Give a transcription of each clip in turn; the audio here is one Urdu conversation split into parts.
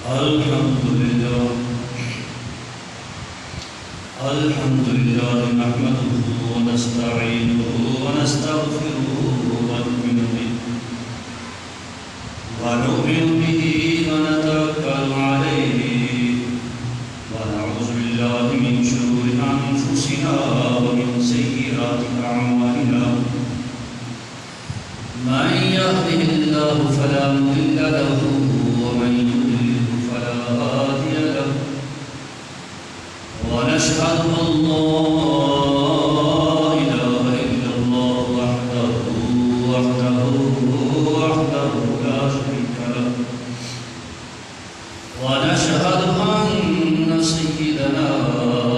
الحمد لله نحمده ونستعينه ونستغفره ونؤمن به ونتوكل عليه ونعوذ بالله من شرور أنفسنا ومن سيئات أعمالنا من يهده الله فلا مضل له ومن يضلل فلا هادي له ونشهد أن لا إله إلا الله وحده لا شريك له ونشهد أن سيدنا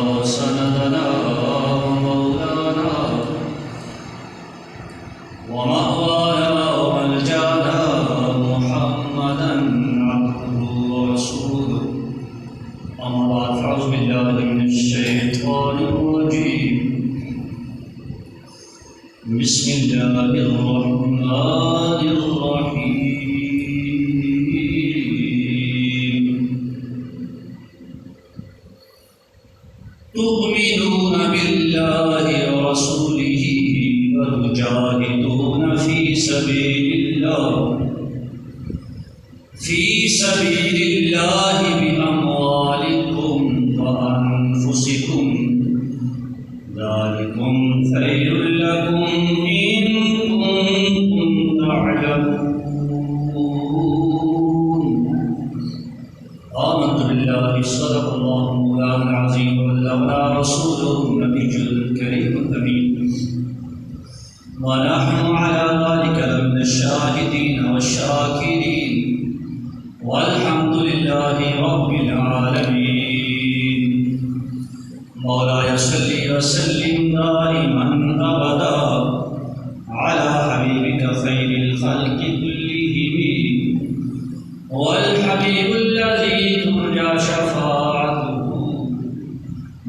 وسندنا ومولانا ومأوانا وملجأنا محمدا عبده ورسوله. أما بعد فأعوذ بالله من الشيطان الرجيم. بسم الله الرحمن الرحيم. تؤمنون بالله ورسوله وتجاهدون في سبيل الله بأموالكم وأنفسكم ذلكم خير لكم إن كنتم تعلمون. آمنت بالله صدق الله مولانا العظيم وبلغنا رسوله النبي الكريم الأمين ونحن على ذلك لمن الشاهدين والشاكرين والحمد لله رب العالمين. مولاي صل وسلم دائما أبدا على حبيبك خير الخلق كلهم والحبيب الذي ترجى شفاعته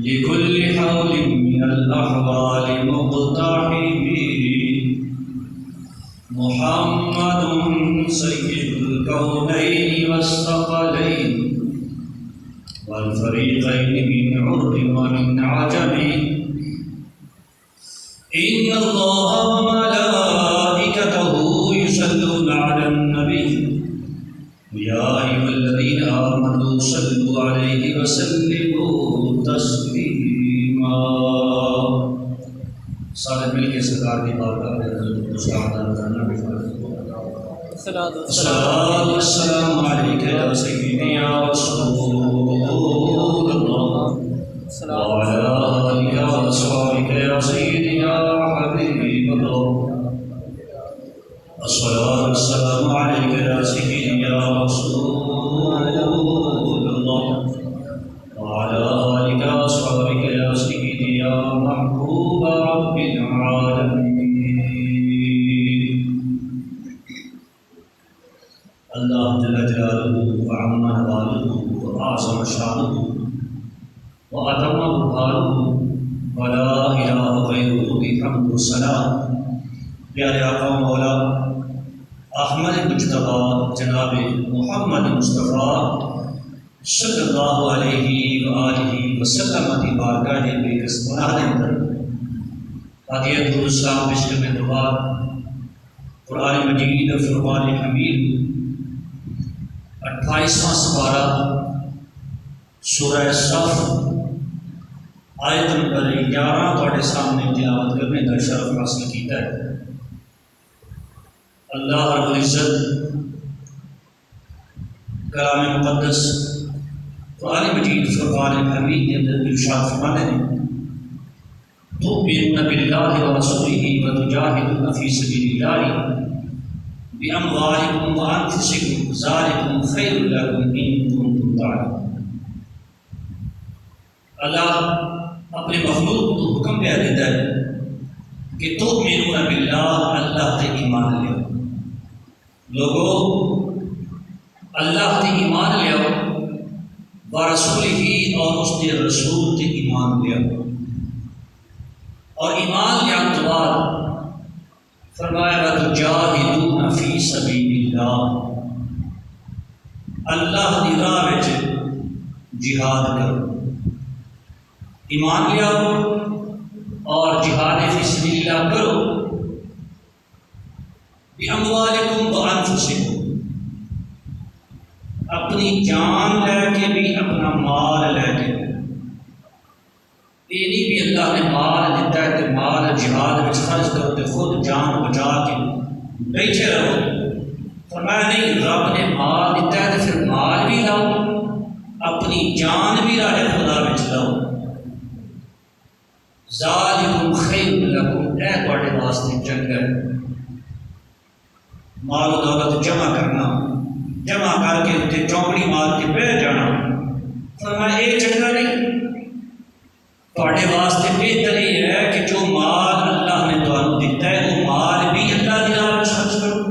لكل حول من الأحوال مقتحم محمد سيد الكونين والثقلين والفريقين من عرب ومن عجم. إن الله وملائكته يصلون على النبي يا أيها الذين آمنوا صلوا عليه وسلموا تسليما. سارے مل کے سرکار کی بارگاہ میں الصلاۃ والسلام علیک یا سیدی یا رسول اللہ وعلی آلک و اصحابک یا سیدی یا حبیب اللہ. الصلاۃ والسلام علیک یا سیدی یا رسول اللہ وعلی آلک و اصحابک یا سیدی یا محبوب رب العالمین. اللہ جل جلالہ وعظم نوالہ وأعظم شانہ وأتم برہانہ ولا الہ غیرہ الحمد والثناء. پیارے آقا و مولا احمد مجتبیٰ جناب محمد مصطفیٰ صلی اللہ علیہ وآلہ وسلم کی بارگاہ بے کس پناہ دے اندر عطیت الاسلام بشر میں دعا قرآن مجید فرقان حمید 28واں سپارہ سورہ صف آیت نمبر 11 تواڈے سامنے تلاوت کرنے کا شرف حاصل کیتا ہے. اللہ رب العزت کلام مقدس قرآن مجید فرقان حمید کے اندر ارشاد فرماتے ہیں تؤمنون باللہ ورسولہ وتجاہدون فی سبیل اللہ بأموالکم وأنفسکم ذالکم خیر لکم ان کنتم تعلمون. اللہ اپنے مخلوق کو حکم دے دیتا ہے کہ تؤمنون باللہ اللہ تے ایمان لے آؤ. لوگوں اللہ تے ایمان لے آؤ ورسولہ اور اس کے رسول تے ایمان لے آؤ. اور ایمان لے آنے کے بعد فرمایا وَتُجَاهِدُونَ فِي سَبِيلِ اللَّهِ. اللہ دی راہ وچ جہاد کرو، ایمان لیاؤ اور جہاد فی سبیل اللہ کرو، بِأَمْوَالِكُمْ وَأَنفُسِكُمْ، اپنی جان لے کے بھی اپنا مال لے کے بھی۔ یہ نہیں بھی اللہ نے مال دیتا ہے کہ مال جہاد میں خرچ کرو تو خود جان بچا کے بیٹھے رہو۔ فرمایا نہیں، رب نے مال دیتا ہے تو پھر مال بھی لاؤ، اپنی جان بھی راہ خدا میں لاؤ۔ ذالکم خیر لکم، اے تواڈے واسطے چنگا ہے۔ مال و دولت جمع کرنا، جمع کر کے اتنے چوکڑی مار کے بیٹھ جانا، فرمایا یہ چنگا نہیں۔ تواڈے واسطے بہتر یہ ہے کہ جو مال اللہ نے تانوں دیتا ہے وہ مال بھی اللہ دی راہ وچ خرچ کرو،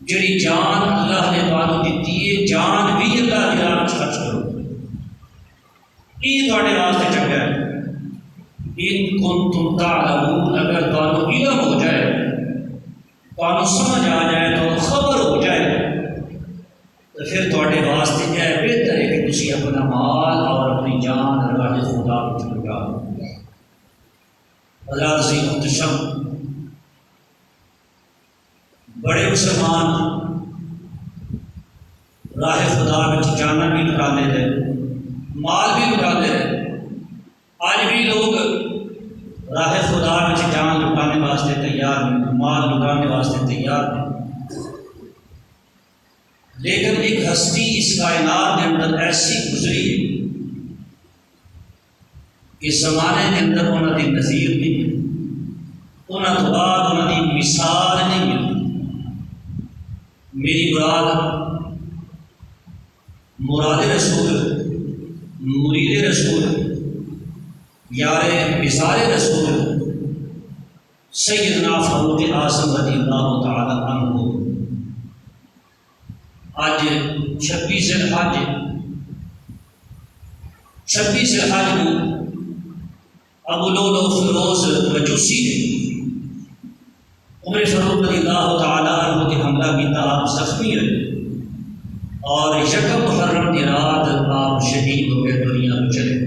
جڑی جان اللہ نے تانوں دیتی ہے جان بھی اللہ دی راہ وچ خرچ کرو، یہ تواڈے واسطے چنگا ہے۔ ان کنتم تعلمون، اگر تانوں علم ہو جائے، تانوں سمجھ آ جائے، تو خبر ہو جائے، تو پھر تواڈے واسطے یہ بہتر ہے کہ تسی اپنا مال اور اپنی جان راہ خدا وچ لگاؤ۔ حضرات عزیز محتشم، بڑے مسلمان راہ خدا وچ جانا بھی لگاتے رہے، مال بھی لگاتے رہے۔ آج بھی لوگ راہ خدا وچ جان لگانے واسطے تیار ہیں، مال لگانے واسطے تیار ہیں، لیکن ایک ہستی اس کائنات کے اندر ایسی گزری کہ زمانے کے اندر انہوں کی نظیر نہیں ملی، انہوں تو بعد انہوں کی مثال نہیں ملی۔ میری مراد رسول، مرید رسول، یار مثال رسول سیدنا فاروق اعظم رضی اللہ تعالی عنہ۔ آج 26 ذی الحج کو ابو لؤلؤ فیروز مجوسی نے عمر فاروق رضی اللہ تعالیٰ عنہ کے حملہ کیا، آپ زخمی ہوئے اور یکم محرم کی رات آپ شہید ہو گئے، دنیا کو چلے۔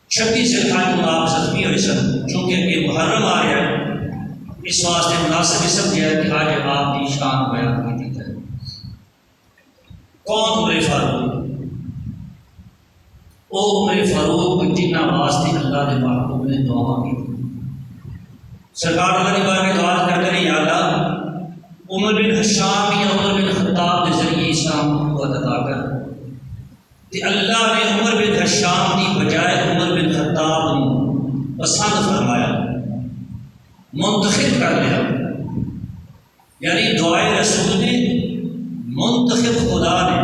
26 ذی الحج کو آپ زخمی ہوئے سن، چونکہ یہ محرم آ رہا ہے، اس واسطے مناسب اس سمجھا کہ آج آپ کی شان بیان کی جائے۔ کون عمر فاروق؟ او عمر فاروق جنہ واسطے اللہ نے محبوب نے دعا کی۔ سرکار اللہ نے بارے میں دعا کرتے ہیں، یا اللہ عمر بن ہشام یا عمر بن خطاب کے ذریعے اسلام کو عطا کر۔ کہ اللہ نے عمر بن ہشام کی بجائے عمر بن خطاب کو پسند فرمایا، منتخب کر لیا، یعنی دعائے رسول نے منتخب خدا نے۔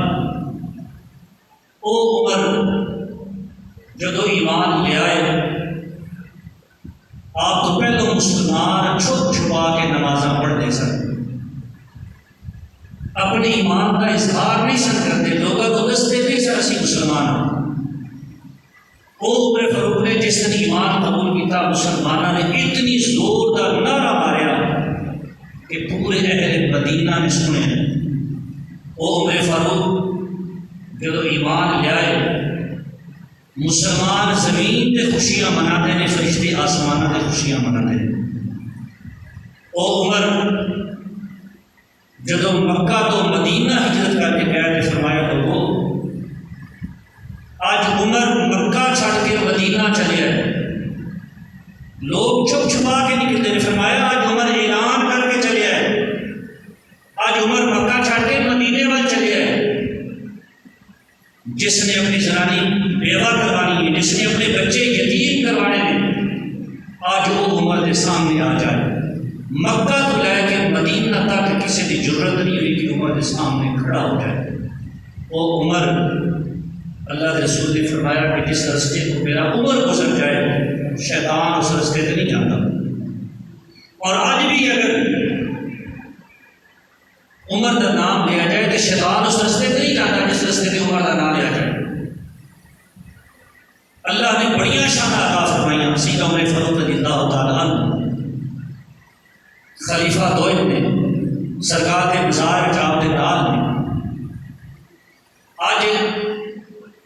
او عمر جدو ایمان لے آئے، آپ تو پہلو مسلمان چھپ چھپا کے نمازاں پڑھتے سن، اپنے ایمان کا اظہار نہیں سن کرتے، لوگوں کو دستے نہیں سن اسی مسلمان ہوں۔ او عمر فاروق نے جس نے ایمان قبول کیا، مسلمانوں نے اتنی زوردار نعرہ ماریا کہ پورے اہل مدینہ نے سنے۔ او عمر فاروق جدو ایمان لے آئے، مسلمان زمین تے خوشیاں مناتے ہیں، فرشتے آسمانوں تے خوشیاں مناتے ہیں۔ او عمر جدو مکہ تو مدینہ ہجرت کر کے گئے تو فرمایا لوگو آج عمر مکہ چھڑ کے مدینہ چلے آئے، لوگ چھپ چھپا کے نکلتے ہیں، فرمایا آج عمر اعلان کر کے چلے آئے، آج عمر مکہ چھڑ کے مدینے وال چلے آئے۔ جس نے اپنی زنانی بیوہ کروانی ہے، جس نے اپنے بچے یتیم کروانے ہیں، آج وہ عمر کے سامنے آ جائے۔ مکہ تو لے کے مدینہ تک کسی کی ضرورت نہیں ہوئی کہ عمر کے سامنے کھڑا ہو جائے۔ وہ عمر، اللہ کے رسول نے فرمایا کہ جس رستے کو میرا عمر گزر جائے، شیطان اس رستے سے نہیں جاتا۔ اور آج بھی اگر عمر کا نام لیا جائے تو شیطان اس رستے سے نہیں جاتا جس رستے سے عمر کا نام لیا جائے۔ اللہ نے بڑیاں شان عطا فرمائیاں سیدنا عمر فاروق رضی اللہ تعالیٰ عنہ، خلیفہ دوئم نے سرکار کے مزار آپ کے نال نے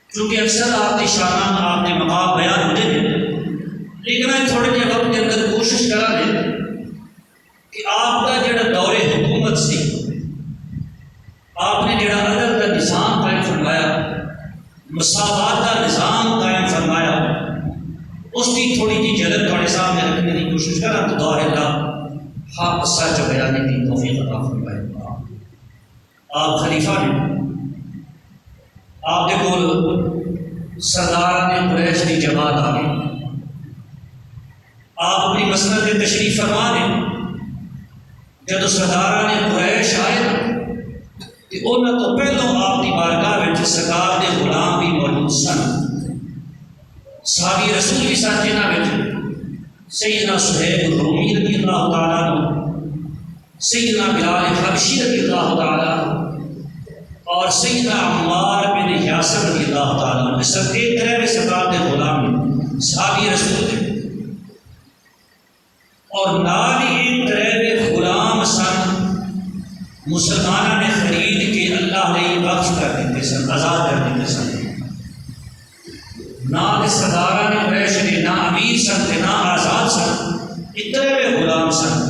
چونکہ اکثر آپ کی شانہ آپ کے مقام بیان ہوتے ہیں، لیکن میں تھوڑے جہے وقت کے اندر کوشش کرا دیں کہ آپ کا جڑا دور حکومت سی، آپ نے جڑا عدل کا نظام قائم فرمایا، مساوات کا نظام قائم فرمایا، اس کی تھوڑی جی جھلک تھوڑے سامنے رکھنے کی کوشش کرا تو دعا اللہ حق سچ بیانے کی توفیق عطا فرمائے۔ آپ خلیفہ نے، آپ کے کول سردار قریش کی جماعت آ گئی، آپ اپنی مسند کے تشریف فرما دیں۔ جب سردار قریش آئے کہ انہوں تو پہلوں آپ کی بارگاہ میں سرکار کے غلام بھی موجود سن، صحابی رسول کی ساتھ جنہاں میں سیدنا صہیب الرومی رضی اللہ تعالیٰ عنہ، سیدنا بلال حبشی رضی اللہ تعالیٰ عنہ، اور سیدنا عمار بن یاسر رضی اللہ تعالیٰ عنہ، سب ایک طرح میں سرکار کے غلام صحابی رسول تھے، اور نال ہی ایک طرح میں غلام سن مسلمانوں نے خرید کے اللہ نے بخش کر دیتے سن، آزاد کر دیتے سن۔ نہ سردار نے قریش نے نہ امیر سن تھے نہ آزاد سن، اتنے غلام سن۔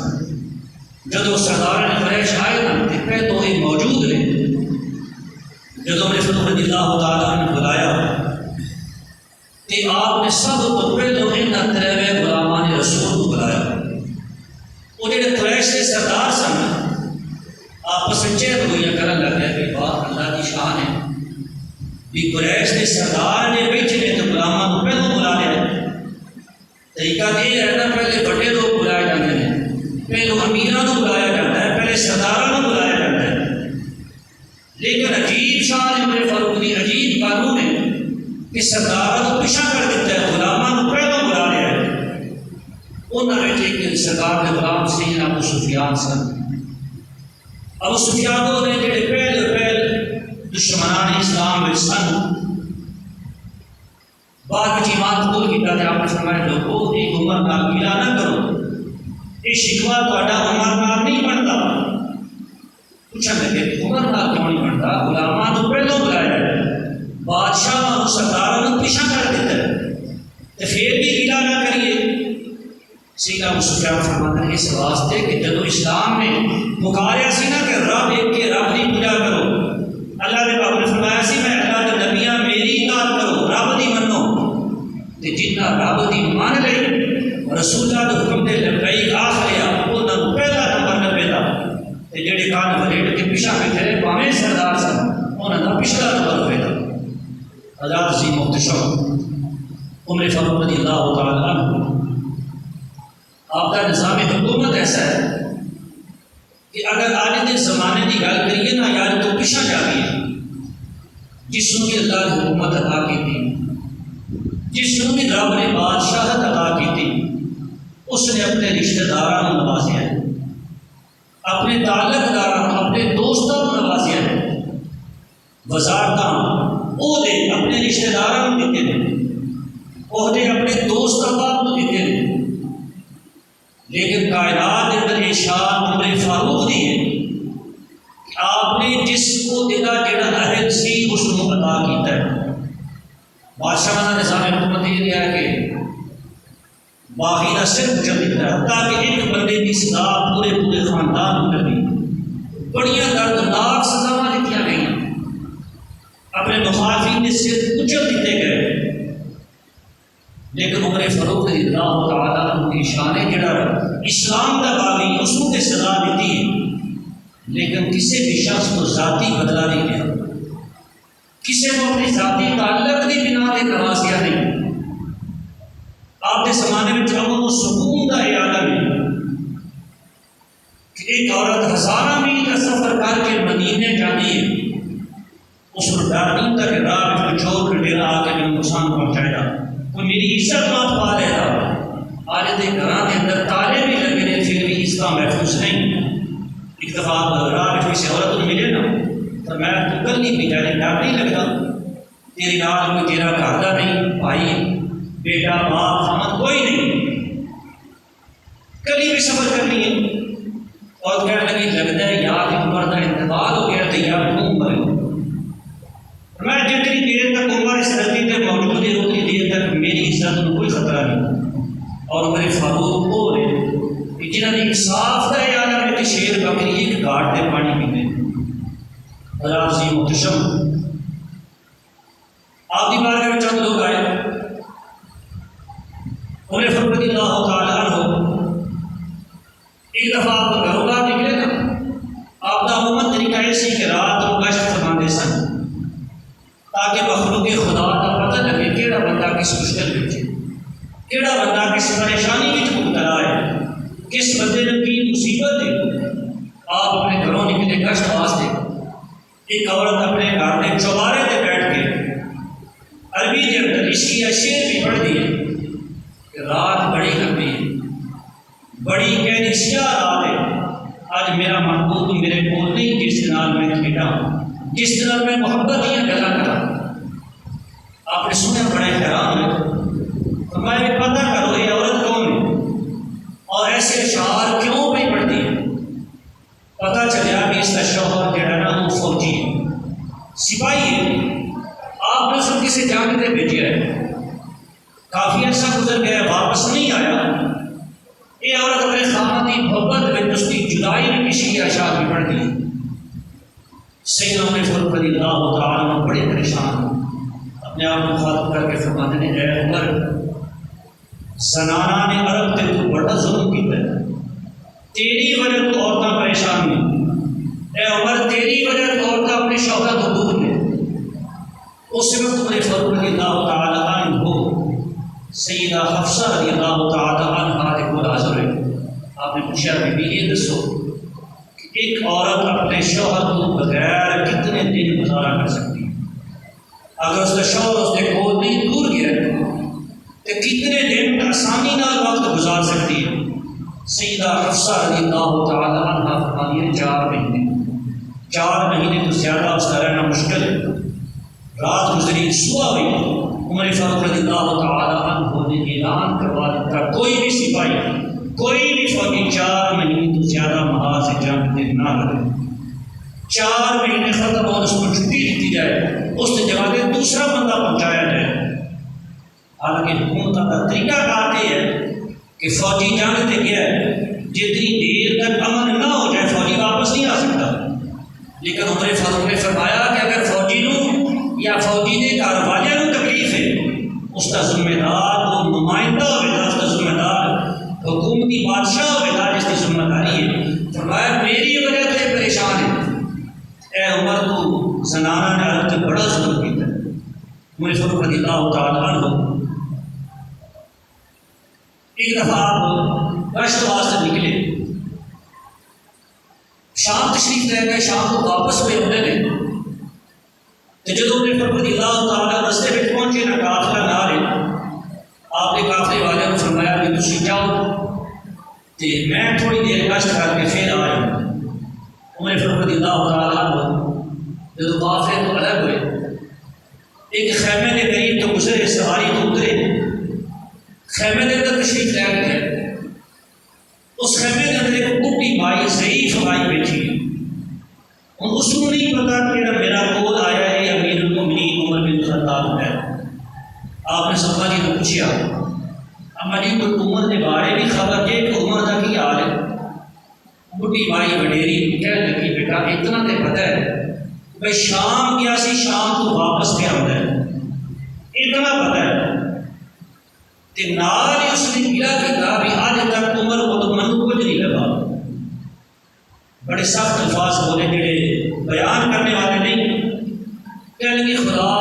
جب سردار نے قریش آئے نا اتنے تو یہ موجود نے، جب نے فتح رضی اللہ تعالیٰ نے بلایا کہ آپ نے سب تو پہلو ان ترے غلامان رسول کو بلایا۔ وہ جڑے قریش کے سردار سن آپس میں چہر ہوئی کرن لگ گئے کہ بات اللہ کی شان ہے بھی قریش کے سردار نے بیٹھے نے تو غلاماں کو پہلو بلا لیا۔ طریقہ یہ ہے نا، پہلے بڑے لوگ بلائے جاتے ہیں، پہلو امیراں کو بلایا جاتا ہے، پہلے سرداراں کو بلایا جاتا ہے۔ لیکن عجیب شان عمر فاروق کی عجیب قانون ہے کہ سرداراں کو پیچھا کر دیتا ہے، غلاماں کو پہلو بلا لیا ہے۔ انہوں نے ایک سرکار کے غلام سیدنا ابو سفیان سن۔ ابو سفیان نے جڑے پہلے دشمنان اسلام میں سن، بعد میں ایمان قبول کیا کہ آپ نے فرمایا لوگوں ایک عمر نال گلا نہ کرو، یہ شکوہ تہاڈا عمر نال نہیں بنتا۔ پوچھن لگے کہ عمر نال کیوں نہیں بنتا؟ غلاماں تو پہلو بلایا ہے، بادشاہ اور سرداراں کو پیچھا کر دیتا ہے، تو پھر بھی گلا نہ کریے۔ سیدنا ابو سفیان فرماتے ہیں اس واسطے کہ جب اسلام نے پکاریا سی نا کہ رب ایک کے رب کی پوجا کرو، اللہ نے آپ نے فرمایا سی میں اللہ کے نبیاں میری اطاعت کرو، رب دی منو، تے جتنا رب دی مان لئی رسول اللہ کے حکم دے لبیک آکھ لیا انہاں نوں پہلا نمبر نہ پیدا، تے جڑے کان ولیٹ کے پیچھے بیٹھے پاویں سردار سن انہاں دا پچھلا نمبر پیدا۔ حضرات سی محتشم عمر فاروق رضی اللہ تعالیٰ عنہ، آپ کا نظام حکومت ایسا ہے کہ اگر آج کے زمانے کی گل کریے نا یار تو پیچھا جا گئی ہے۔ جس کو بھی اللہ نے حکومت عطا کی تھی، جس کو بھی رب نے بادشاہت عطا کی تھی، اس نے اپنے رشتہ داراں کو نوازیا ہے، اپنے تعلق داراں اپنے دوستوں کو نوازیا ہے۔ وزارتاں عہدے اپنے رشتہ داراں کو دیتے ہیں، عہدے اپنے دوست احباب کو دیتے ہیں، لیکن کائنات کے اندر شان عمر فاروق دی ہے کہ آپ نے جس کو دینا جڑا عہد سی اس کو عطا کیتا ہے۔ بادشاہ کا نظام حکومت یہ ہے کہ باقی نہ صرف جلدی ہے، حتیٰ کہ ایک بندے کی سزا پورے خاندان کو کرنی، بڑیاں دردناک سزاواں دیتی گئی، اپنے مخالفین کے سر کچل دیتے گئے۔ لیکن عمر فاروق رضی اللہ تعالیٰ عنہ کی شان جڑا اسلام کا باغی اس کو کے سزا دیتی ہے، لیکن کسی بھی شخص کو ذاتی بدلہ نہیں دیا، کسی کو اپنی ذاتی تعلق کی بنا پہ نوازیا نہیں۔ آپ کے زمانے میں امن و سکون کا ارادہ نہیں کہ ایک عورت ہزارہ میل کا سفر کر کے مدینے جاتی ہے، اس کو ڈر نہیں ہوتا کہ راہ میں کوئی چور کا ڈیرا آ کے میرے نقصان پہنچائے گا، کوئی میری عزت مات پا لے گا۔ آج کے گھروں کے اندر تالے بھی لگے نے پھر بھی اس کا محفوظ نہیں۔ ایک دفعہ راہ کسی عورت کو ملے نا تو میں تو کل نہیں بھی جانے ڈر نہیں لگتا، تیری رات کوئی تیرا گھر کا نہیں، بھائی بیٹا باپ خامد کوئی نہیں، کلی بھی سفر کرنی ہے۔ اور کہنے لگی لگتا ہے یار عمر کا انتقال ہو گیا تو یار کیوں مرے، میں جتنی دیر تک عمر اس دھرتی پہ موجود ہے اتنی دیر تک میری عزت میں کوئی خطرہ نہیں. اور عمر فاروق وہ نے کہ جنہوں نے انصاف کا اعلان کیا کہ شیر بکری ایک گھاٹ سے پانی پیتے. حضرات سے محتشم آپ کی بارگاہ میں چند لوگ آئے. عمر فاروق رضی اللہ تعالیٰ عنہ ایک دفعہ آپ کو گھروں باہر نکلے نا، آپ کا عموماً طریقہ ایسی کہ رات کو گشت فرماندے سن تاکہ مخلوق خدا کا پتہ لگے کہڑا بندہ کس مشکل میں ہے، کہڑا بندہ کس پریشانی میں مبتلا ہے، کس بندے نے کی مصیبت ہے. آپ اپنے گھروں نکلے گشت واسطے. ایک عورت اپنے گھر کے چوبارے سے بیٹھ کے عربی کے اندر اس کی شعر بھی پڑھ دی ہے کہ رات بڑی لمبی ہے، بڑی گہری سیاہ رات ہے. آج میرا محبوب میرے کول نہیں جس طرح میں کھیلا جس طرح میں محبت دیا گلا کرا. آپ نے سنا بڑے حیران ہوئے. فرمایا کہ پتہ کرو یہ عورت کون ہے اور ایسے اشعار کیوں بھی پڑھتی ہے. پتہ چلیا کہ اس کا شوہر جو ہے نا وہ فوجی ہے، سپاہی ہے. آپ نے اس کو کسی جنگ میں بھیجا ہے، کافی عرصہ گزر گیا واپس نہیں آیا. یہ عورت اپنے خامد کی محبت میں اس کی جدائی میں کسی کے اشعار بھی پڑھ دی. سیدنا عمر فاروق رضی اللہ تعالیٰ عنہ بڑے پریشان اپنے آپ کو مخاطب کر کے فرماتے ہیں اے عمر، زنانہ نے عرب تے تو بڑا ظلم کیا ہے، تیری وجہ تو عورتیں پریشان ہیں. اے عمر تیری وجہ تو عورتیں اپنے شوہر کو دور ہیں. اس وقت عمر فاروق رضی اللہ تعالیٰ عنہ سیدہ حفصہ رضی اللہ تعالیٰ عنہ کے کو حاضر ہوئے. آپ نے پوچھا کہ یہ دسو کہ ایک عورت اپنے شوہر کو بغیر کتنے دن گزارا کر سکتی ہے؟ اگر اس کا شوہر اس کے کول نہیں دور گیا تو کتنے دن آسانی نال وقت گزار سکتی ہے؟ سیدہ حفصہ رضی اللہ تعالیٰ عنہ فرماتی ہے 4 مہینے. 4 مہینے تو زیادہ اس کا رہنا مشکل ہے. رات گزری، صبح ہوئی، عمر فاروق رضی اللہ تعالیٰ عنہ نے اعلان کروا دیتا کوئی بھی سپاہی کوئی بھی فوجی 4 مہینے تو زیادہ محاذ جنگ میں نہ لگے. 4 مہینے ختم اور اس کو چھٹی دی جائے، اس جگہ سے دوسرا بندہ پہنچایا جائے. حالانکہ حکومت کا طریقہ کار یہ ہے کہ فوجی جنگ سے گیا ہے، جتنی دیر تک امن نہ ہو جائے فوجی واپس نہیں آ سکتا. لیکن عمر فاروق نے فرمایا کہ اگر فوجی نو یا فوجی کے گھر والوں کو تکلیف ہے، اس کا ذمہ دار وہ نمائندہ ہوگا، اس کا ذمہ دار حکومتی بادشاہ ہوگا جس کی ذمہ داری ہے. فرمایا میری وجہ سے پریشان ہے. اے عمر تو زنانہ نے عرب سے بڑا ظلم کیا ہے. عمر فاروق رضی اللہ تعالیٰ عنہ ایک دفعہ آپ گشت واسطے نکلے، شام تشریف لے گئے، شام کو واپس ہوئے ہوتے تھے. تو جب عمر فاروق رضی اللہ تعالیٰ رستے میں پہنچے نہ قافلہ نہ رہے، آپ نے قافلے والے کو فرمایا کہ تم جاؤ تو میں تھوڑی دیر گشت کر کے پھر آ جاؤں. عمر فاروق رضی اللہ تعالیٰ جب قافلے تو الگ ہوئے، ایک خیمے کے قریب تو گزرے، سواری تو اترے، خیمے کے اندر تشریف لے گئے. اس خیمے کے اندر ایک بڈھی مائی ضعیف مائی بیٹھی ہے. اس کو نہیں پتا کہ میرا کول آیا ہے امیر المومنین عمر بن خطاب ہے. آپ نے سبا جی کو پوچھا اما جی کوئی عمر کے بارے بھی خبر ہے کہ عمر کا کی حال ہے؟ بڈھی مائی وڈیری کہنے لگی بیٹا اتنا تو پتہ ہے بھائی شام کیا سی شام تو واپس کیا ہوتا ہے، اتنا پتہ ہے. نال ہی اس نے گلا کیا بھی آج تک عمر کو تو من کچھ نہیں لگا. بڑے سخت الفاظ بولے جڑے بیان کرنے والے نہیں. کہنے لگی خدا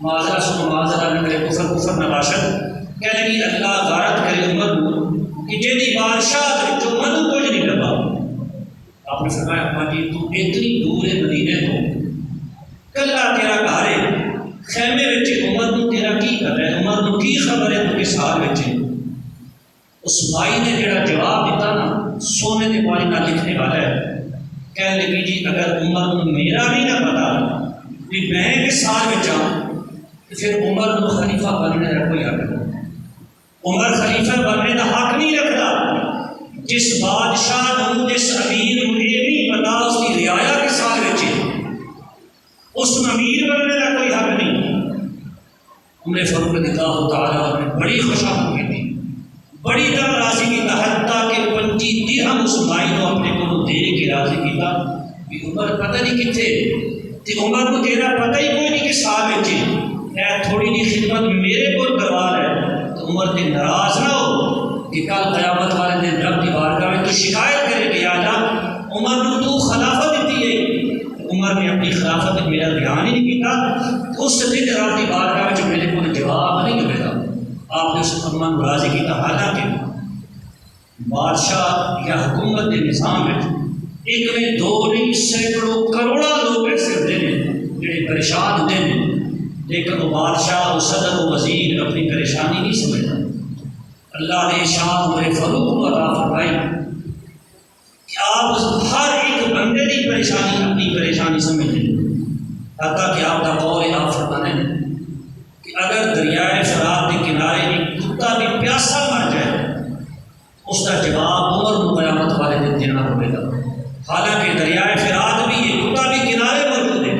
معذرہ سو معذرہ نہ کرے، کفر کفر نہ باشد. کہنے لگی اللہ غارت کرے عمر کہ جیدی بادشاہ جو من کچھ نہیں لگا. آپ نے فرمایا اما جی تو اتنی دور ہے مدینے تو کلا تیرا گھر ہے، خیمے وچ عمر نو تیرا کی کر ہے، عمر نو کی خبر ہے تو کس حال وچ ہے؟ اس مائی نے جڑا جواب دیتا نا سونے کے پانی نہ لکھنے والا ہے. کہنے لگی جی اگر عمر نو میرا بھی نہ پتا کہ میں کس حال وچ ہوں تو پھر عمر نو خلیفہ بننے کا کوئی حق نہیں. عمر خلیفہ بننے کا حق نہیں رکھتا. جس بادشاہ نو جس امیر نو یہ نہیں پتا اس کی رعایا کس حال وچ ہے، اس امیر بننے کا کوئی حق نہیں. عمر فاروق رضی اللہ تعالیٰ نے بڑی خوشامد کی تھی، بڑی طرح راضی کیتا، حتیٰ کہ 25 درہم اس مائی کو اپنے کو دے کے راضی کیتا کہ عمر پتہ نہیں کتنے تے عمر کو تیرا پتہ ہی کوئی نہیں کہ صاحب بچے اے تھوڑی جی خدمت میرے کو کروا ہے تو عمر تے ناراض نہ ہو کہ کل قیامت والے دن رب کی بارگاہ میں تو شکایت کرے کہ آجا عمر کو تو خلافت دیتی ہے، عمر نے اپنی خلافت میں میرا دھیان ہی نہیں کیتا، اس دن رب کی بارگاہ میں میرے کو جواب نہیں ملے گا۔ آپ نے اس فرمان راضی کیتا، حالانکہ بادشاہ یا حکومت کے نظام میں ایک میں دو نہیں سینکڑوں کروڑا لوگ ایسے ہوتے ہیں جڑے پریشان ہوتے ہیں، لیکن وہ بادشاہ و صدر و وزیر اپنی پریشانی نہیں سمجھتا۔ اللہ نے شان عمر فاروق کو عطا فرمائی کہ آپ ہر ایک بندے کی پریشانی اپنی پریشانی سمجھتے ہیں، حتیٰ کہ آپ کا قول آپ فرمانے ہیں کہ اگر دریائے فرات کے کنارے ایک کتا بھی پیاسا مر جائے اس کا جواب عمر کو قیامت والے دن دینا پڑے گا۔ حالانکہ دریائے فرات بھی ہے، کتا بھی کنارے موجود ہے،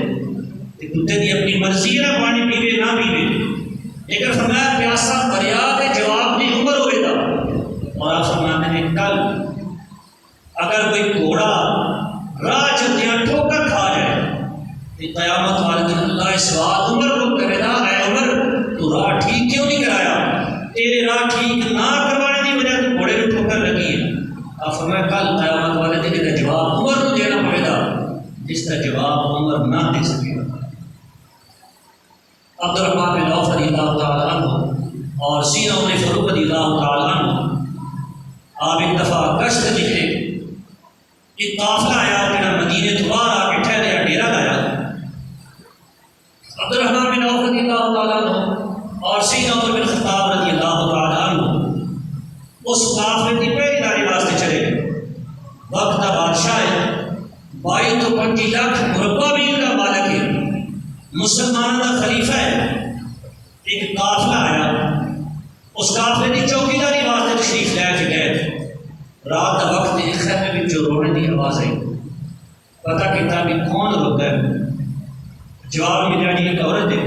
کتے کی اپنی مرضی نہ پانی پیوے نہ پیوے، لیکن فرمایا پیاسا فریاد جواب نہیں عمر ہوئے گا۔ اور آپ فرماتے ہیں کل اگر کوئی گھوڑا راہ چلدیاں ٹھوکر کھا جائے تو قیامت والے دن اللہ سوال عمر کو کرے گا، اے عمر تو راہ ٹھیک کیوں نہیں کرایا؟ تیرے راہ ٹھیک نہ کروانے کی وجہ تو گھوڑے میں ٹھوکر لگی ہے۔ آپ فرمایا کل قیامت والے دن کا جواب عمر کو دینا پڑے گا، جس کا جواب عمر نہ دے سکے گا۔ عبد الرحمن بن عوف رضی اللہ تعالیٰ عنہ اور سیدنا عمر فاروق رضی اللہ تعالیٰ عنہ آپ ایک دفعہ گشت نکلے، ایک قافلہ آیا جڑا مدینے تو باہر آ کے ٹھہریا، ڈیرا لایا۔ عبد الرحمن بن عوف رضی اللہ تعالیٰ عنہ اور سیدنا عمر بن خطاب رضی اللہ تعالیٰ عنہ اس قافلے کی پہلی داری واسطے چلے گئے۔ وقت کا بادشاہ ہے، 22 تو 25 لاکھ مربع میل کا مالک ہے، مسلمانوں کا خلیفہ ہے۔ ایک قافلہ آیا، اس قافلے کی چوکیداری واسطے تشریف لے کے گئے۔ رات کا وقت ایک خیمے میں جو رونے کی آواز آئی، پتہ کیتا بھی کون روتا ہے؟ جواب ملیا جی ایک عورت ہے،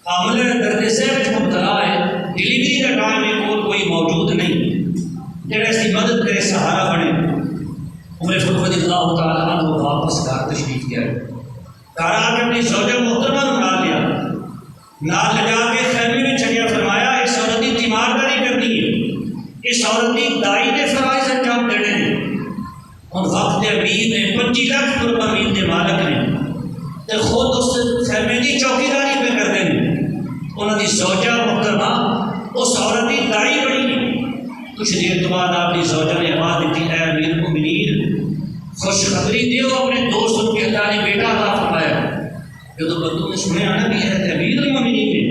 حاملہ درد ذیل مبتلا ہے، ڈلیوری کا ٹائم ہے، کوئی موجود نہیں جڑا اس کی مدد کرے، سہارا بنے۔ عمر فاروق رضی اللہ تعالیٰ عنہ واپس گھر تشریف کیا، گھر آ کے اپنی زوجہ محترمہ کو نال لیا، نال لگا کے خیمے میں چلیا، فرمایا اس عورت کی تیمارداری کرنی ہے، اس عورت کی دائی کے فرائض انجام دینے ہیں۔ ہن وقت امیر نے 25 لاکھ مربع میل کے مالک نے تے خود اس خیمے کی چوکیداری پہ کرتے ہیں۔ انہوں کی زوجہ محترمہ اس عورت کی دائی بنی۔ کچھ دیر بعد آپ کی زوجہ نے آواز دیتی، اے امیر المومنین خوشخبری دیو اپنے دوست کے اللہ نے بیٹا عطا فرمایا۔ جب بندوں نے سنیا نا بھی ہے امیر المومنین نے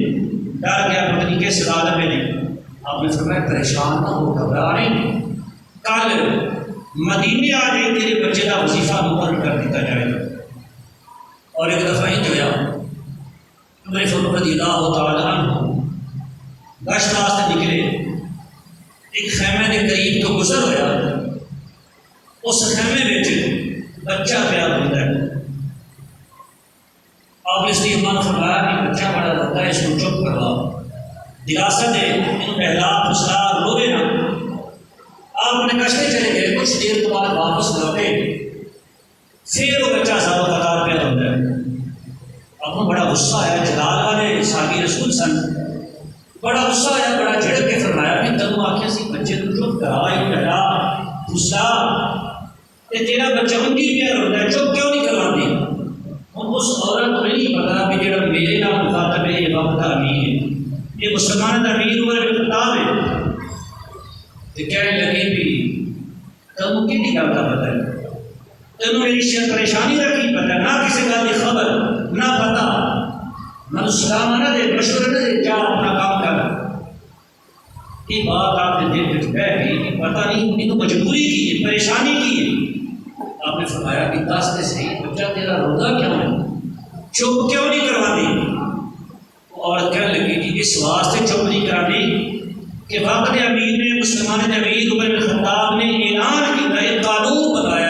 ڈر گیا، پتہ نہیں کیسے عالم میں نے۔ آپ نے فرمایا پریشان نہ ہو، گھبرا نہیں، کل مدینے آ جائے، تیرے بچے کا وظیفہ مقرر کر دیتا جائے گا۔ اور ایک دفعہ ہی جو ہے عمر فاروق رضی اللہ تعالیٰ عنہ گشت واسطے نکلے، ایک خیمے کے قریب تو گزر ہوا، اس خیمے میں بچہ پیدا ہوتا ہے۔ آپ نے اس لیے من فرمایا کہ بچہ بڑا روتا ہے، اس کو چپ کرواؤ، دراصل ہے ان پہلا پسلا روے نا۔ آپ نے کشتے چلے گئے، کچھ دیر کے بعد واپس لوٹے، پھر وہ بچہ سب قطار پیدا ہوتا ہے۔ اب وہ بڑا غصہ ہے، جلال والے صحابی رسول سن، بڑا غصہ ہے، بڑا جھڑک کے فرمایا کہ تنوں آخیا سی بچے کو چپ کرا، یہ ڈرا غصہ تے تیرا بچہ ان کی پیار ہوتا ہے، چپ کیوں نہیں کرواتی؟ ہم اس عورت کو نہیں پتا کہ جڑا میرے نام مخاطب ہے یہ وقت کا امیر ہے، یہ مسلمان کا امیر عمر بن خطاب ہے۔ تو کہنے لگے بھی تنوں کی گل کا پتہ ہے، تینوں میری پریشانی رکھی پتہ، نہ کسی گل کی خبر، نہ پتہ، نہ سلام نہ دے، مشورہ نہ دے، جا اپنا کام کر۔ یہ بات آپ نے دل میں بہ گئی کہ پتہ نہیں یہ تو مجبوری کی ہے، پریشانی کی ہے۔ آپ نے فرمایا کہ دس دے صحیح بچہ تیرا روتا کیوں ہے، چپ کیوں نہیں کرواتی؟ عورت کہنے لگی کہ اس واسطے چپ نہیں کرانی کہ وقت امیر نے، مسلمان امیر عمر بن خطاب نے اعلان کیا، ایک قانون بتایا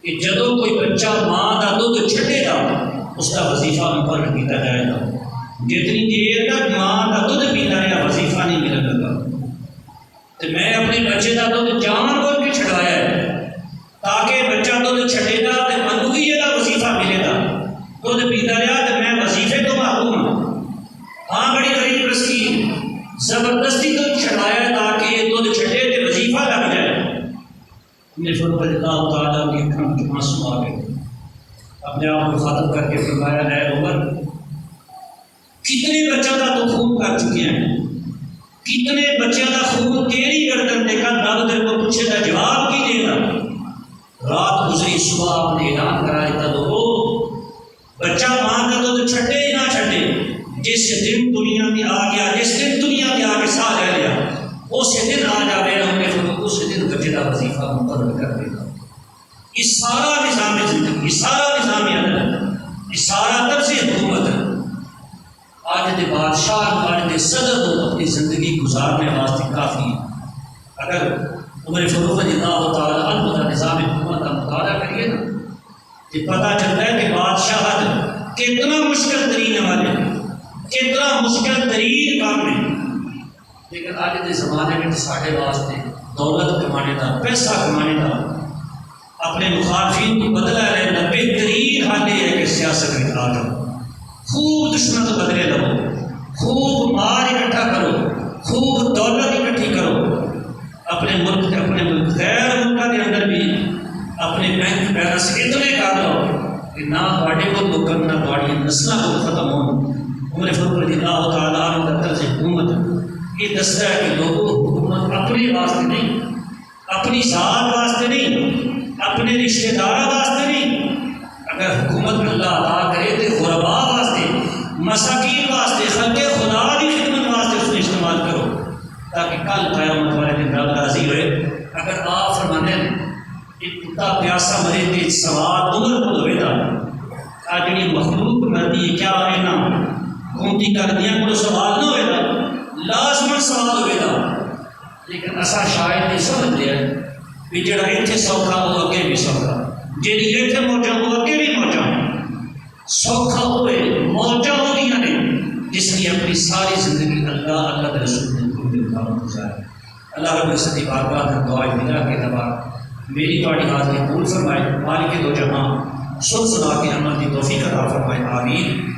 کہ جدوں کوئی بچہ ماں کا دودھ چھٹے گا اس کا وظیفہ مقرر کیا جائے گا۔ جتنی دیر تک ماں کا دودھ پیتا رہا وظیفہ نہیں ملن لگا، تو میں اپنے بچے کا دودھ جان بول کے چھڑایا ہے تاکہ بچہ دودھ چھٹے گا تو منو بھی یہ وظیفہ ملے گا، دودھ پیتا رہا تو میں وظیفے تو محروم ہوں۔ ہاں بڑی غریب رسی زبردستی دودھ چھڑایا تاکہ یہ دودھ چھٹے تو وظیفہ لگ جائے۔ میرے فرق اللہ تعالیٰ کی اکھان میں آنسو آ گئے، اپنے آپ کو خاطب کر کے فرمایا اے عمر، کتنے بچوں کا تو خون کر چکے ہیں، کتنے بچوں کا خون تیری گردن دے کر رب تیرے کو پوچھے گا جواب کی دے گا؟ رات گزری صبح آپ نے اعلان کرا دیتا لوگوں بچہ ماں کا دودھ چھٹے ہی نہ چھٹے، جس دن دنیا میں آ گیا، جس دن دنیا میں آ کے ساتھ رہ گیا، اس دن آ جائے ہم نے اس دن بچے کا وظیفہ مقرر کر دے گا۔ یہ سارا نظام زندگی، یہ سارا نظام عدالت، یہ سارا طرز حکومت آج کے بادشاہ آج کے صدر کو اپنی زندگی گزارنے واسطے کافی ہے۔ اگر عمر فاروق رضی اللہ تعالیٰ عنہ کا نظام حکومت کا مطالعہ کریے نا تو پتہ چلتا ہے کہ بادشاہت کتنا مشکل ترین عمل ہے، کتنا مشکل ترین کام ہے، لیکن آج کے زمانے میں سارے واسطے دولت کمانے کا، پیسہ کمانے کا، اپنے مخالفین کو بدلہ لینا بہترین حل یہ ہے کہ سیاست میں آ جاؤ، خوب دشمن تو بدلے لو، خوب مال اکٹھا کرو، خوب دولت اکٹھی کرو، اپنے ملک غیر ملکوں کے اندر بھی اپنے بینک بیلنس اتنے کر لو کہ نہ تھوڑے کو لوگن نہ تھوڑی نسلوں کو ختم ہو۔ عمر فاروق رضی اللہ تعالیٰ عنہ کا طرز حکومت یہ دستا ہے کہ لوگوں حکومت اپنے واسطے نہیں، اپنی ذات واسطے نہیں، اپنے رشتہ داروں واسطے نہیں، اگر حکومت اللہ عطا کرے تو غرباء واسطے، مساکین واسطے، خلق خدا کی خدمت واسطے اس کو استعمال کرو تاکہ کل قیامت والے دن رب راضی ہوئے۔ اگر آپ فرمانے ایک کتا پیاسا مرے تے سوال عمر کو ہوئے گا، آج جڑی مخلوق مرتی ہے کیا اینا گھومتی کر دیا کو سوال نہ ہوئے گا، لازمن سوال ہوئے گا، لیکن ایسا شاید یہ سمجھ لیا کہ جڑا اتنے سوکھا وہ اگے بھی سوکھا، جی اتنے موجہ وہ اگے بھی موجہ، سوکھا ہوئے موجہ ہو دیا نہیں جس نے اپنی ساری زندگی اللہ کے رسول نے گزارے۔ اللہ رب العزت کی بارگاہ میں دعا ملا کے دبا میری تھوڑی حاضری قبول فرمائے، مالک دو جہاں سن سنا کے عمل کی توفیق عطا فرمائے، آمین۔